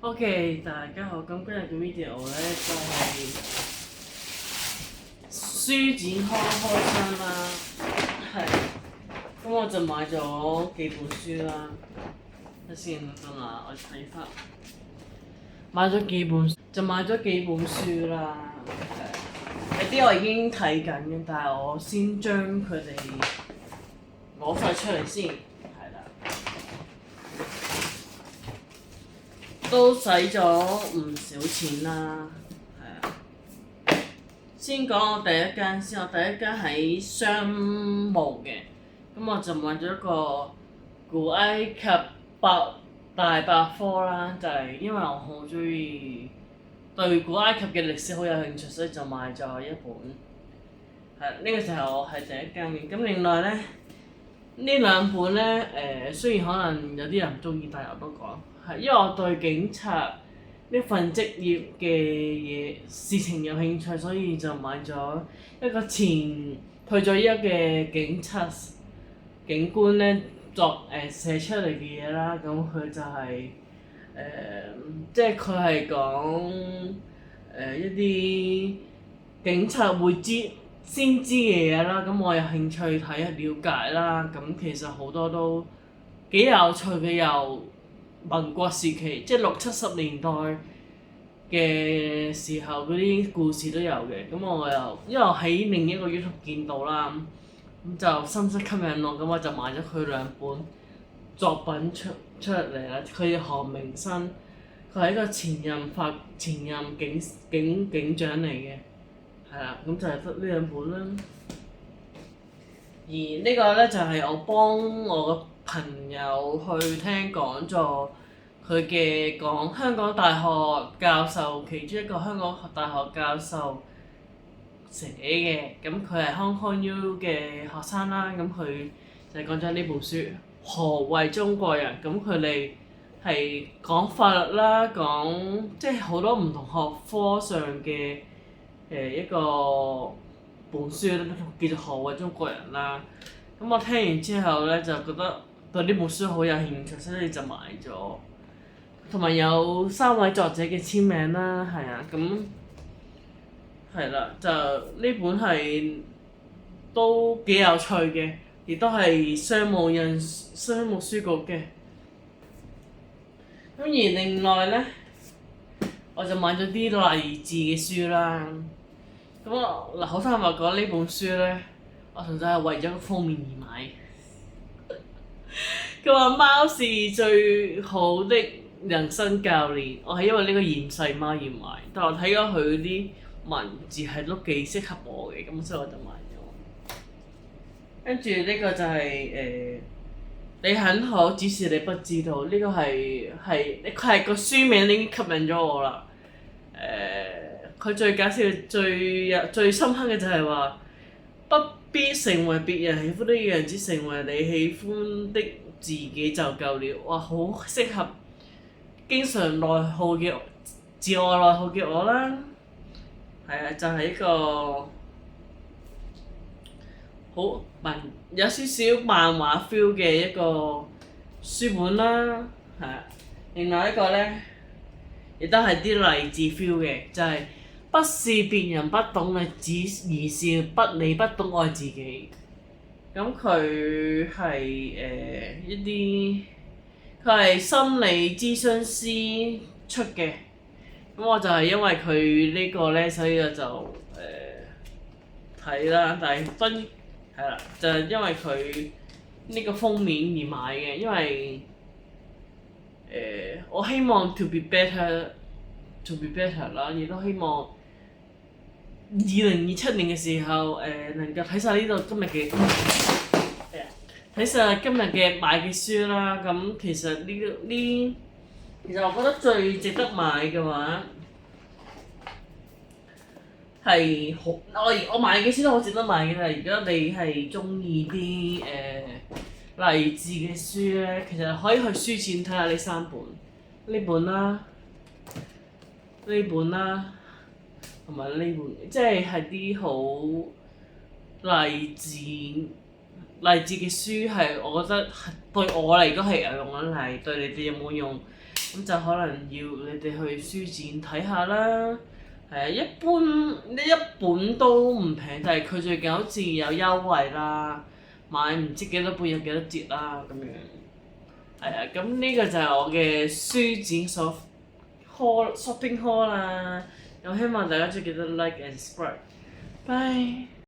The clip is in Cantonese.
OK，大家好，咁今日嘅 video 咧就係書展開箱啦，係，咁我就買咗幾本書啦，睇先等下我睇翻，買咗幾本書啦，有啲我已經睇緊嘅，但係我先將佢哋攞晒出嚟先。都使咗唔少錢啦，係啊。先講我第一間先，我第一間喺商務嘅，咁我就買咗一個古埃及大百科啦，就係、因為我好中意對古埃及嘅歷史好有興趣，所以就買咗一本。係呢個就係我係第一間嘅，咁另外咧呢兩本咧雖然可能有啲人唔中意，但係我都講。係，因為我對警察呢份職業嘅事情有興趣，所以就買咗一個前退咗休嘅警官咧寫出嚟嘅嘢啦。咁佢就係、即係佢係講一啲警察會先知嘅嘢啦。咁我有興趣睇了解啦。咁其實好多都幾有趣嘅，又〜民國時期，即係60、70年代嘅時候嗰啲故事都有嘅，咁我又因為我喺另一個 YouTube 見到啦，咁就深深吸引我，咁我就買咗佢兩本作品出嚟啦。佢何明新，佢係一個前任警長嚟嘅，係啦，咁就係得呢兩本啦。而呢個咧就係我幫我個朋友去聽講座，佢嘅講香港大學教授，其中一個香港大學教授寫嘅，咁佢係 Hong Kong U 嘅學生啦，咁佢就係講咗呢本書何謂中國人，咁佢哋係講法律啦，講即係好多唔同學科上嘅一個本書咧，叫做何謂中國人啦。咁我聽完之後咧，就覺得對呢本書好有興趣，所以就買咗。同埋有3位作者嘅簽名啦，係啊，咁係啦，就呢本係都幾有趣嘅，亦都係商務書局嘅。咁而另外咧，我就買咗啲勵志嘅書啦。咁我好坦白講，呢本書咧，我純粹係為咗個封面而買。佢話貓是最好的人生教練，我係因為呢個厭世貓而買，但我睇咗佢啲文字係都幾適合我嘅，咁所以我就買咗。跟住呢個就係你很好，只是你不知道，呢個佢係個書名已經吸引咗我啦。佢最搞笑、最深刻嘅就係話，不必成為別人喜歡的樣子，成為你喜歡的自己就夠了。哇，好適合經常自我內耗嘅我啦。係啊，就係一個有少少漫畫 feel 嘅一個書本啦。係啊，另外一個咧，亦都係啲勵志 feel 嘅，就係、不是別人不懂你，而是你不懂愛自己。咁佢係佢係心理諮詢師出嘅。咁我就係因為佢呢個咧，所以我就睇啦。但係係啦，就係因為佢呢個封面而買嘅，因為我希望 to be better 啦，亦都希望2027年嘅時候能夠睇晒今日嘅買嘅書啦。咁其實其實我覺得最值得買嘅話係我買嘅書都好值得買嘅。但係如果你係中意啲勵志嘅書咧，其實可以去書展睇下呢3本，呢本啦，呢本啦，同埋呢本，即係啲好勵志嘅書，係我覺得對我嚟講係有用啦。係對你哋有冇用？咁就可能要你哋去書展睇下啦。係啊，一般呢一本都唔平，但係佢最近好似有優惠啦，買唔知幾多本有幾多折啦咁樣。係啊，咁呢個就係我嘅書展所 shopping haul 啦。咁希望大家記得 like and subscribe。Bye。